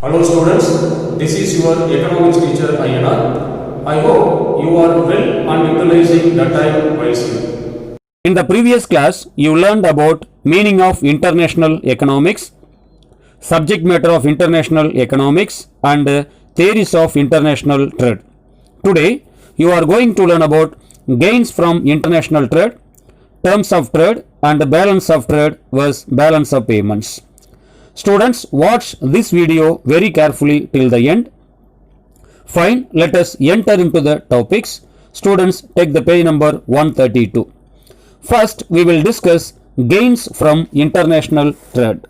Hello students, this is your economics teacher Ayana. I hope you are well and utilizing the time wisely. In the previous class, you learned about meaning of international economics, subject matter of international economics and theories of international trade. Today, you are going to learn about gains from international trade, terms of trade and balance of trade versus balance of payments. Students, watch this video very carefully till the end. Fine, let us enter into the topics. Students, take the page number 132. First, we will discuss gains from international trade.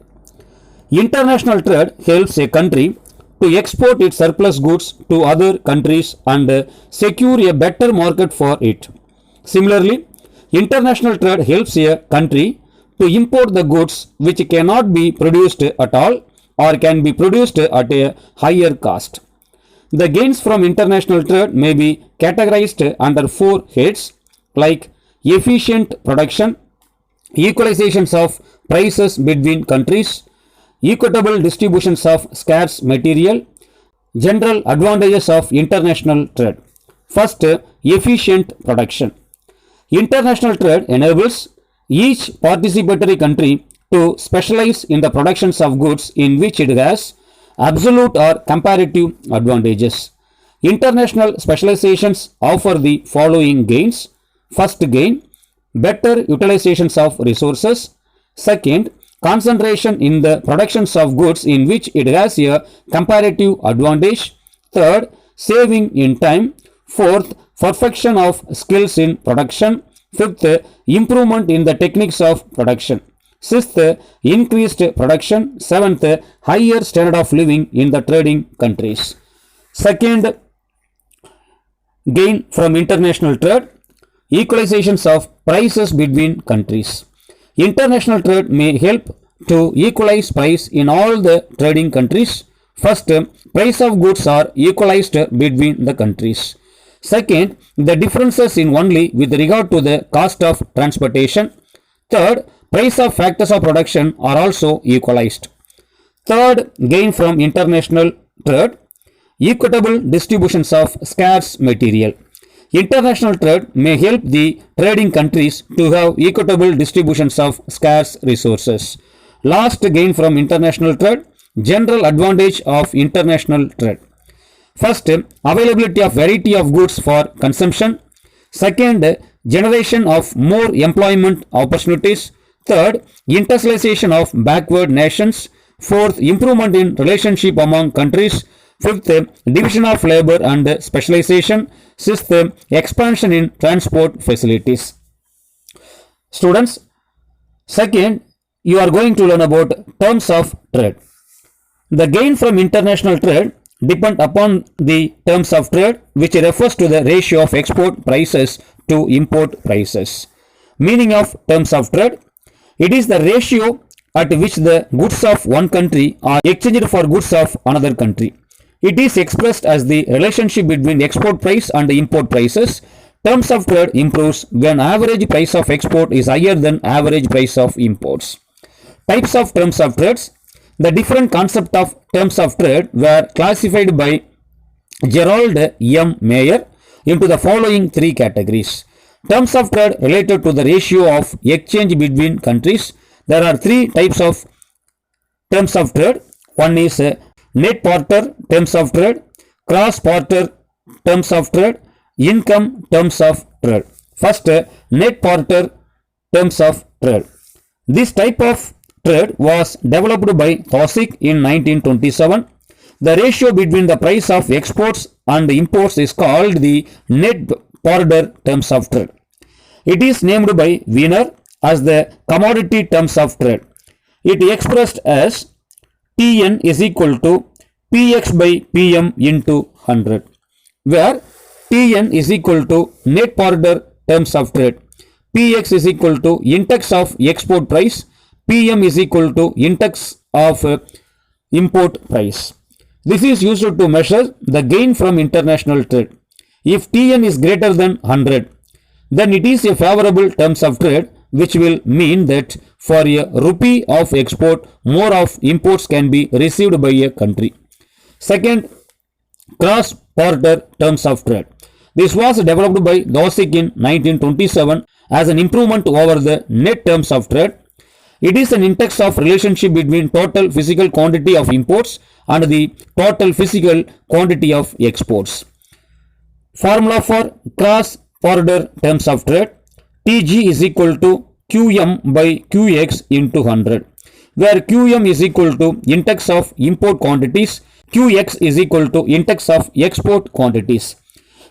International trade helps a country to export its surplus goods to other countries and secure a better market for it. Similarly, international trade helps a country to import the goods which cannot be produced at all or can be produced at a higher cost. The gains from international trade may be categorized under four heads like efficient production, equalizations of prices between countries, equitable distributions of scarce material, general advantages of international trade. First, efficient production. International trade enables each participatory country to specialize in the productions of goods in which it has absolute or comparative advantages. International specializations offer the following gains. First gain, better utilizations of resources. Second, concentration in the productions of goods in which it has a comparative advantage. Third, saving in time. Fourth, perfection of skills in production. Fifth, improvement in the techniques of production. Sixth, increased production. Seventh, higher standard of living in the trading countries. Second gain from international trade, equalizations of prices between countries. International trade may help to equalize price in all the trading countries. First, price of goods are equalized between the countries. Second, the differences in only with regard to the cost of transportation. Third, price of factors of production are also equalized. Third gain from international trade, equitable distributions of scarce material. International trade may help the trading countries to have equitable distributions of scarce resources. Last gain from international trade, general advantage of international trade. First, availability of variety of goods for consumption. Second, generation of more employment opportunities. Third, industrialization of backward nations. Fourth, improvement in relationship among countries. Fifth, division of labor and specialization. Sixth, expansion in transport facilities. Students, second, you are going to learn about terms of trade. The gain from international trade depend upon the terms of trade, which refers to the ratio of export prices to import prices. Meaning of terms of trade, it is the ratio at which the goods of one country are exchanged for goods of another country. It is expressed as the relationship between export price and import prices. Terms of trade improves when average price of export is higher than average price of imports. Types of terms of trades. The different concept of terms of trade were classified by Gerald M. Mayer into the following three categories. Terms of trade related to the ratio of exchange between countries. There are three types of terms of trade. One is net barter terms of trade, cross barter terms of trade, income terms of trade. First, net barter terms of trade. This type of trade was developed by Taussig in 1927. The ratio between the price of exports and imports is called the net barter terms of trade. It is named by Wiener as the commodity terms of trade. It expressed as Tn is equal to Px by Pm into 100, where Tn is equal to net barter terms of trade, Px is equal to index of export price, Pm is equal to index of import price. This is used to measure the gain from international trade. If Tn is greater than 100, then it is a favorable terms of trade, which will mean that for a rupee of export, more of imports can be received by a country. Second, cross-border terms of trade. This was developed by Dosik in 1927 as an improvement over the net terms of trade. It is an index of relationship between total physical quantity of imports and the total physical quantity of exports. Formula for cross-border terms of trade: Tg is equal to Qm by Qx into 100, where Qm is equal to index of import quantities, Qx is equal to index of export quantities.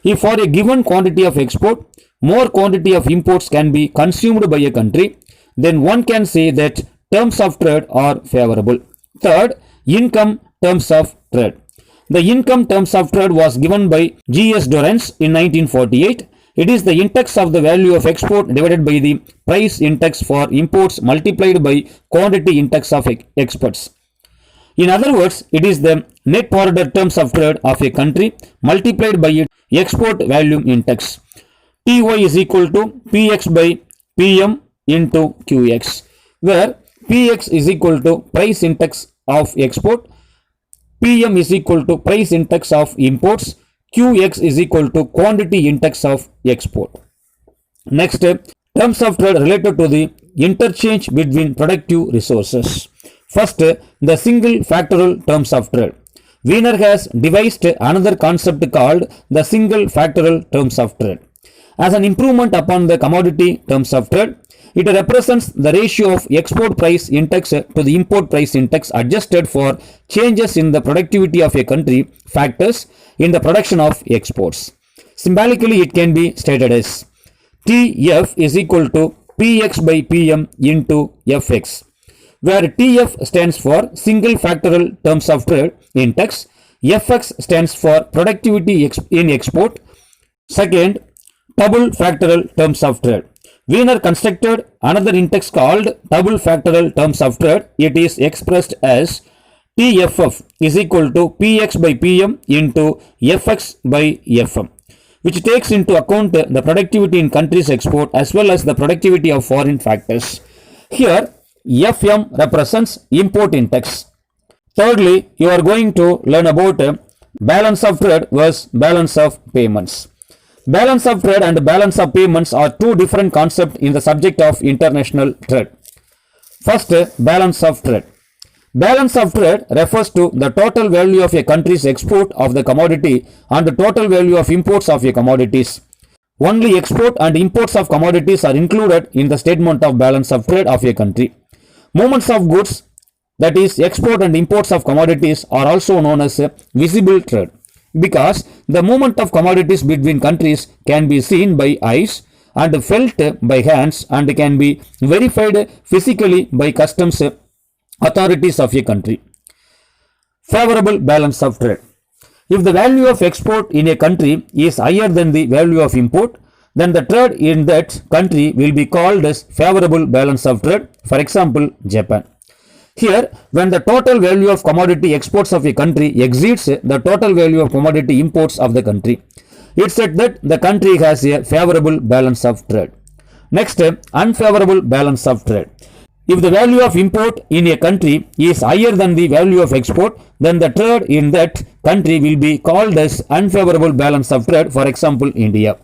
If for a given quantity of export, more quantity of imports can be consumed by a country, then one can say that terms of trade are favorable. Third, income terms of trade. The income terms of trade was given by G.S. Dorrance in 1948. It is the index of the value of export divided by the price index for imports multiplied by quantity index of exports. In other words, it is the net border terms of trade of a country multiplied by its export value index. Ty is equal to Px by Pm into Qx, where Px is equal to price index of export, Pm is equal to price index of imports, Qx is equal to quantity index of export. Next, terms of trade related to the interchange between productive resources. First, the single factorial terms of trade. Wiener has devised another concept called the single factorial terms of trade. As an improvement upon the commodity terms of trade, it represents the ratio of export price index to the import price index adjusted for changes in the productivity of a country factors in the production of exports. Symbolically, it can be stated as Tf is equal to Px by Pm into Fx, where Tf stands for single factorial terms of trade index, Fx stands for productivity in export. Second, double factorial terms of trade. Wiener constructed another index called double factorial terms of trade. It is expressed as TFF is equal to Px by Pm into Fx by Fm, which takes into account the productivity in country's export as well as the productivity of foreign factors. Here, Fm represents import index. Thirdly, you are going to learn about balance of trade versus balance of payments. Balance of trade and balance of payments are two different concepts in the subject of international trade. First, balance of trade. Balance of trade refers to the total value of a country's export of the commodity and the total value of imports of a commodities. Only export and imports of commodities are included in the statement of balance of trade of a country. Movements of goods, that is export and imports of commodities, are also known as visible trade, because the movement of commodities between countries can be seen by eyes and felt by hands and can be verified physically by customs authorities of a country. Favorable balance of trade. If the value of export in a country is higher than the value of import, then the trade in that country will be called as favorable balance of trade. For example, Japan. Here, when the total value of commodity exports of a country exceeds the total value of commodity imports of the country, it's said that the country has a favorable balance of trade. Next, unfavorable balance of trade. If the value of import in a country is higher than the value of export, then the trade in that country will be called as unfavorable balance of trade. For example, India.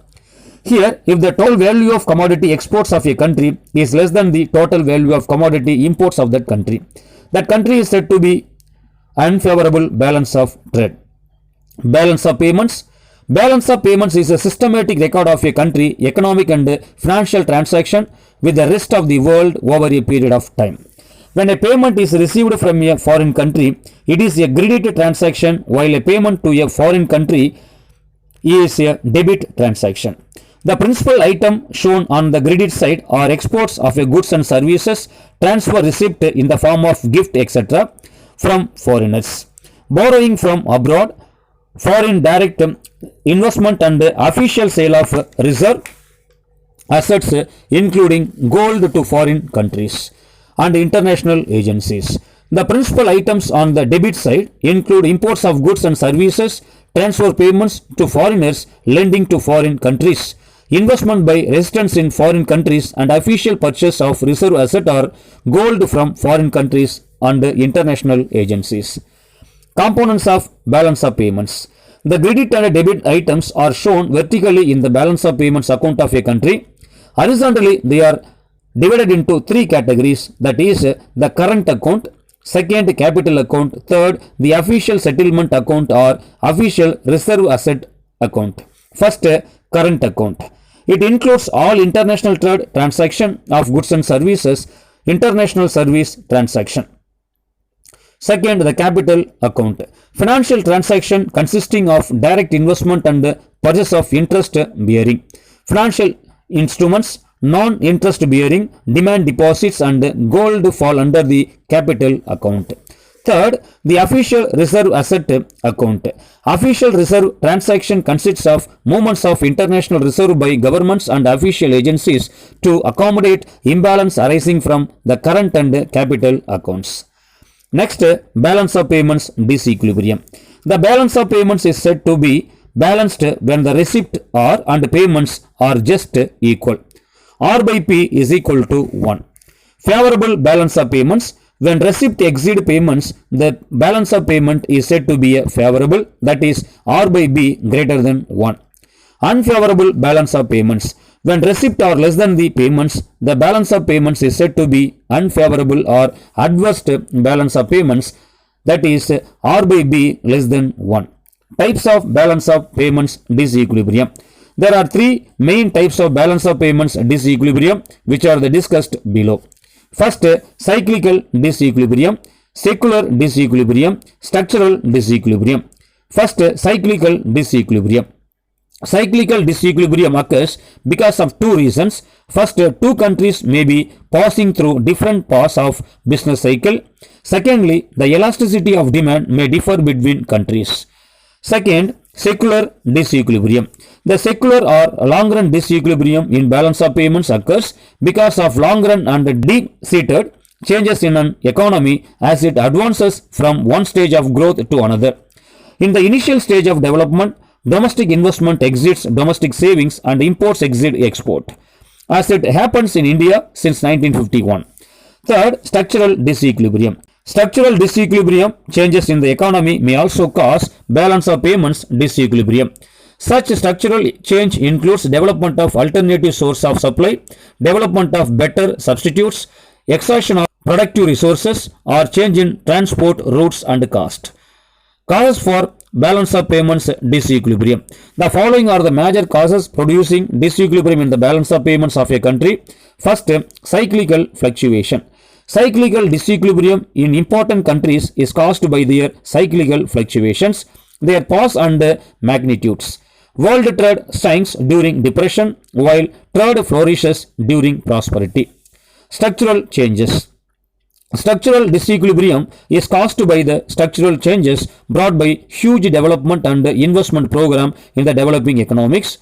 Here, if the total value of commodity exports of a country is less than the total value of commodity imports of that country is said to be unfavorable balance of trade. Balance of payments. Balance of payments is a systematic record of a country economic and financial transaction with the rest of the world over a period of time. When a payment is received from a foreign country, it is a credit transaction, while a payment to a foreign country is a debit transaction. The principal item shown on the credit side are exports of a goods and services, transfer receipt in the form of gift, etc. from foreigners, borrowing from abroad, foreign direct investment and official sale of reserve assets including gold to foreign countries and international agencies. The principal items on the debit side include imports of goods and services, transfer payments to foreigners, lending to foreign countries, investment by residents in foreign countries, and official purchase of reserve asset or gold from foreign countries and international agencies. Components of balance of payments. The credit and debit items are shown vertically in the balance of payments account of a country. Horizontally, they are divided into three categories, that is the current account, second capital account, third the official settlement account or official reserve asset account. First, current account. It includes all international trade transaction of goods and services, international service transaction. Second, the capital account. Financial transaction consisting of direct investment and purchase of interest bearing financial instruments, non-interest bearing demand deposits and gold fall under the capital account. Third, the official reserve asset account. Official reserve transaction consists of movements of international reserve by governments and official agencies to accommodate imbalance arising from the current and capital accounts. Next, balance of payments disequilibrium. The balance of payments is said to be balanced when the receipt are and payments are just equal. R by P is equal to 1. Favorable balance of payments. When receipt exceed payments, the balance of payment is said to be favorable, that is R by B greater than 1. Unfavorable balance of payments. When receipt are less than the payments, the balance of payments is said to be unfavorable or adverse balance of payments, that is R by B less than 1. Types of balance of payments disequilibrium. There are three main types of balance of payments disequilibrium which are discussed below. First, cyclical disequilibrium, secular disequilibrium, structural disequilibrium. First, cyclical disequilibrium. Cyclical disequilibrium occurs because of two reasons. First, two countries may be passing through different parts of business cycle. Secondly, the elasticity of demand may differ between countries. Second, secular disequilibrium. The secular or long run disequilibrium in balance of payments occurs because of long run and deep-seated changes in an economy as it advances from one stage of growth to another. In the initial stage of development, domestic investment exceeds domestic savings and imports exceed export, as it happens in India since 1951. Third, structural disequilibrium. Structural disequilibrium changes in the economy may also cause balance of payments disequilibrium. Such structural change includes development of alternative source of supply, development of better substitutes, exhaustion of productive resources, or change in transport routes and cost. Causes for balance of payments disequilibrium. The following are the major causes producing disequilibrium in the balance of payments of a country. First, cyclical fluctuation. Cyclical disequilibrium in important countries is caused by their cyclical fluctuations, their paths and magnitudes. World trade shrinks during depression while trade flourishes during prosperity. Structural changes. Structural disequilibrium is caused by the structural changes brought by huge development and investment program in the developing economies.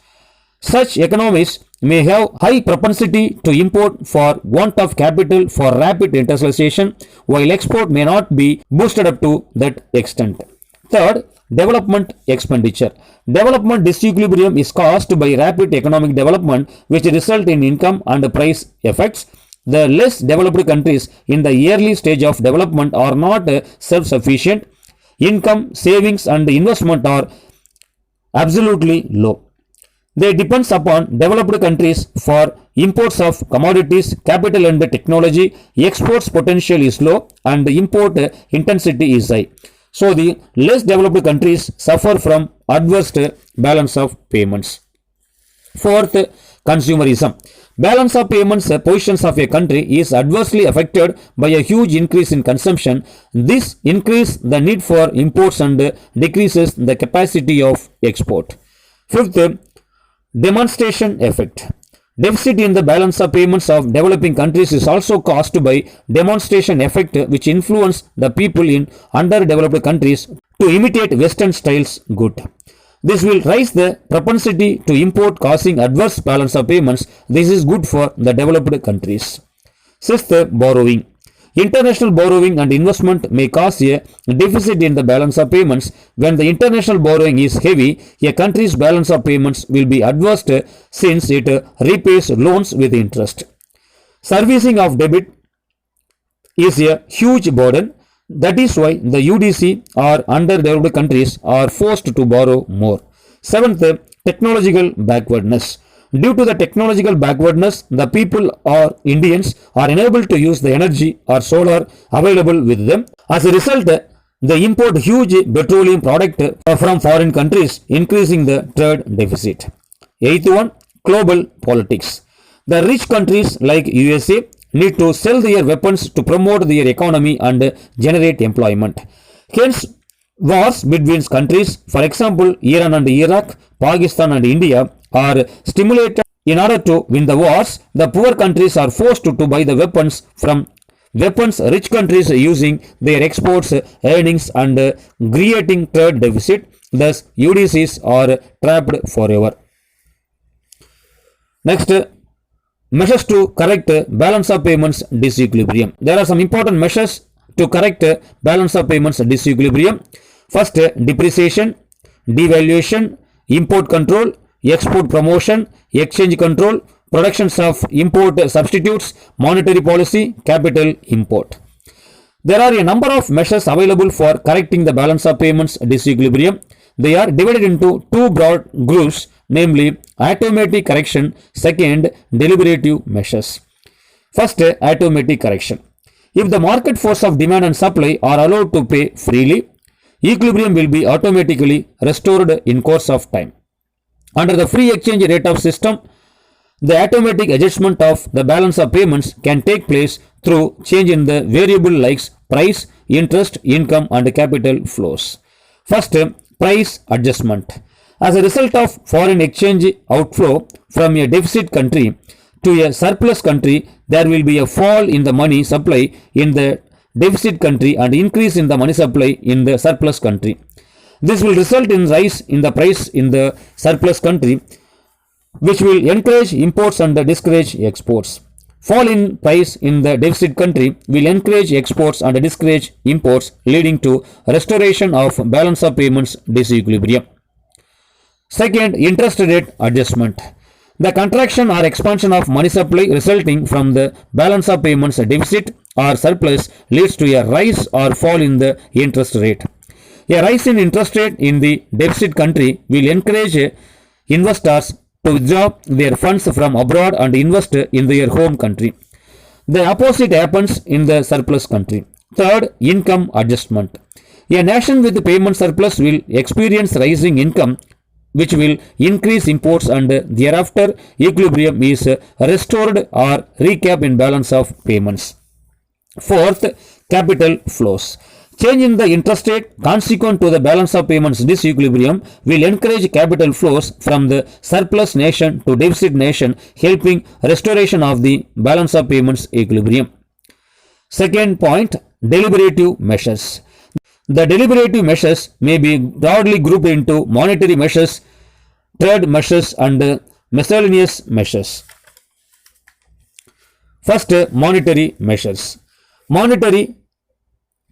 Such economies may have high propensity to import for want of capital for rapid industrialization, while export may not be boosted up to that extent. Third, development expenditure. Development disequilibrium is caused by rapid economic development which result in income and price effects. The less developed countries in the early stage of development are not self-sufficient. Income, savings and investment are absolutely low. They depend upon developed countries for imports of commodities, capital and technology. Exports potential is low and import intensity is high. So the less developed countries suffer from adverse balance of payments. Fourth, consumerism. Balance of payments positions of a country is adversely affected by a huge increase in consumption. This increases the need for imports and decreases the capacity of export. Fifth, demonstration effect. Deficit in the balance of payments of developing countries is also caused by demonstration effect which influence the people in underdeveloped countries to imitate Western styles good. This will raise the propensity to import causing adverse balance of payments. This is good for the developed countries. Sixth, borrowing. International borrowing and investment may cause a deficit in the balance of payments. When the international borrowing is heavy, a country's balance of payments will be adverse since it repays loans with interest. Servicing of debt is a huge burden. That is why the UDC or underdeveloped countries are forced to borrow more. Seventh, technological backwardness. Due to the technological backwardness, the people or Indians are unable to use the energy or solar available with them. As a result, they import huge petroleum product from foreign countries, increasing the trade deficit. Eighth one, global politics. The rich countries like USA need to sell their weapons to promote their economy and generate employment. Hence, wars between countries, for example, Iran and Iraq, Pakistan and India, are stimulated. In order to win the wars, the poor countries are forced to buy the weapons from rich countries using their exports, earnings and creating trade deficit. Thus, UDCs are trapped forever. Next, measures to correct balance of payments disequilibrium. There are some important measures to correct balance of payments disequilibrium. First, depreciation, devaluation, import control, export promotion, exchange control, productions of import substitutes, monetary policy, capital import. There are a number of measures available for correcting the balance of payments disequilibrium. They are divided into two broad groups, namely automatic correction, second deliberative measures. First, automatic correction. If the market force of demand and supply are allowed to pay freely, equilibrium will be automatically restored in course of time. Under the free exchange rate of system, the automatic adjustment of the balance of payments can take place through change in the variable like price, interest, income and capital flows. First, price adjustment. As a result of foreign exchange outflow from a deficit country to a surplus country, there will be a fall in the money supply in the deficit country and increase in the money supply in the surplus country. This will result in rise in the price in the surplus country, which will encourage imports and discourage exports. Fall in price in the deficit country will encourage exports and discourage imports, leading to restoration of balance of payments disequilibrium. Second, interest rate adjustment. The contraction or expansion of money supply resulting from the balance of payments deficit or surplus leads to a rise or fall in the interest rate. A rise in interest rate in the deficit country will encourage investors to withdraw their funds from abroad and invest in their home country. The opposite happens in the surplus country. Third, income adjustment. A nation with payment surplus will experience rising income, which will increase imports and thereafter equilibrium is restored or recap in balance of payments. Fourth, capital flows. Change in the interest rate consequent to the balance of payments disequilibrium will encourage capital flows from the surplus nation to deficit nation, helping restoration of the balance of payments equilibrium. Second point, deliberative measures. The deliberative measures may be broadly grouped into monetary measures, trade measures and miscellaneous measures. First, monetary measures. Monetary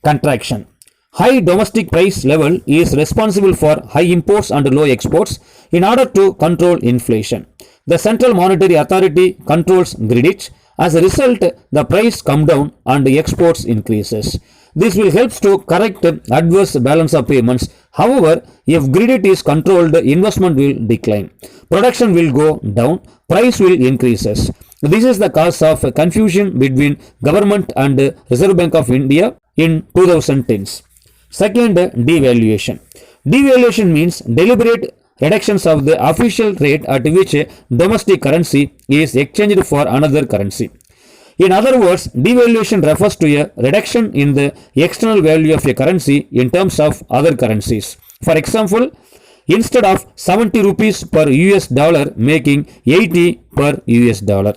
contraction. High domestic price level is responsible for high imports and low exports. In order to control inflation, the Central Monetary Authority controls gridage. As a result, the price comes down and exports increases. This will help to correct adverse balance of payments. However, if gridage is controlled, investment will decline, production will go down, price will increases. This is the cause of confusion between government and Reserve Bank of India in 2010s. Second, devaluation. Devaluation means deliberate reductions of the official rate at which domestic currency is exchanged for another currency. In other words, devaluation refers to a reduction in the external value of a currency in terms of other currencies. For example, instead of 70 rupees per US dollar, making 80 per US dollar.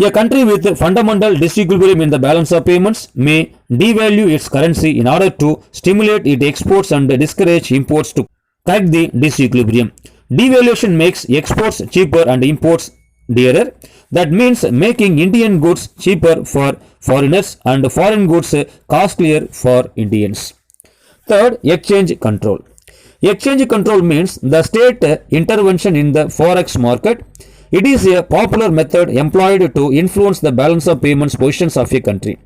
A country with fundamental disequilibrium in the balance of payments may devalue its currency in order to stimulate its exports and discourage imports to correct the disequilibrium. Devaluation makes exports cheaper and imports dearer. That means making Indian goods cheaper for foreigners and foreign goods costlier for Indians. Third, exchange control. Exchange control means the state intervention in the forex market. It is a popular method employed to influence the balance of payments positions of a country.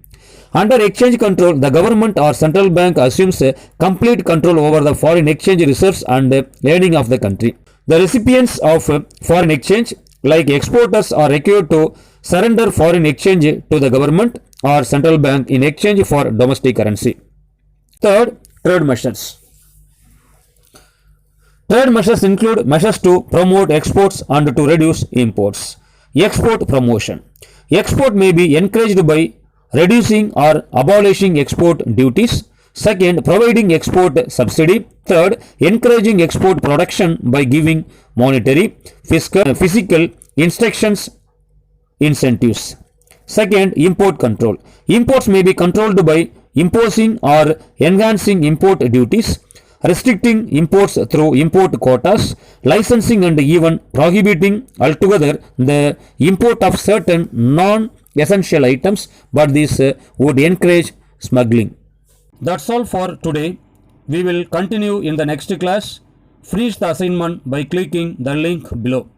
Under exchange control, the government or central bank assumes complete control over the foreign exchange reserves and earning of the country. The recipients of foreign exchange, like exporters, are required to surrender foreign exchange to the government or central bank in exchange for domestic currency. Third, trade measures. Trade measures include measures to promote exports and to reduce imports. Export promotion. Export may be encouraged by reducing or abolishing export duties. Second, providing export subsidy. Third, encouraging export production by giving monetary, physical instructions, incentives. Second, import control. Imports may be controlled by imposing or enhancing import duties, restricting imports through import quotas, licensing, and even prohibiting altogether the import of certain non-essential items, but this would encourage smuggling. That's all for today. We will continue in the next class. Finish the assignment by clicking the link below.